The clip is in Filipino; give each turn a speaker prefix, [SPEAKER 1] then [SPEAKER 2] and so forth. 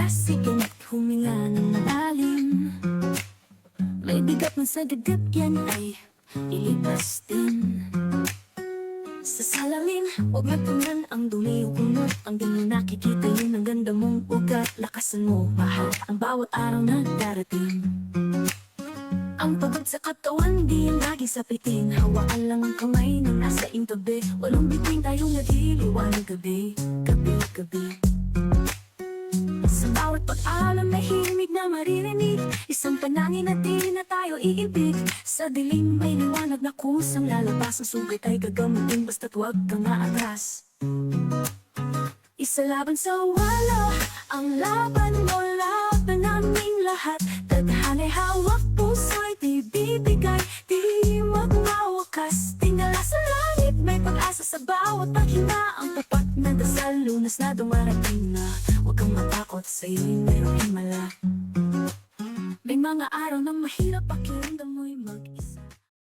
[SPEAKER 1] Sige na't huminga ng malalim. May bigat man sa dibdib, yan ay ilipas din. Sa salamin, huwag natunan ang dumi o kunot. Ang di mo nakikita yun ang ganda mong ugat. Lakasan mo, mahal ang bawat araw na darating. Ang pagod sa katawan, di yan lagi sapitin. Hawaan lang ang kamay na nasa iyong tabi. Walang bituin tayong naghiliwanag gabi, gabi. Sa bawat pag-alam may himig na maririnig. Isang panangin na di na tayo iibig. Sa dilim may liwanag na kusang lalabas. Ang sugat ay gagamutin basta't huwag kang maatras. Isa laban sa walo, ang laban mo, laban naming lahat. Tadhana'y hawak, puso'y di bibigay, di magwawakas. Tingala sa langit, may pag-asa sa bawat paghinga. Ang tapat na dasal, lunas na dumarating na. Huwag kang matakot, sa'yo'y mayroong himala. May mga araw na mahirap pakiramdam mo'y mag-isa.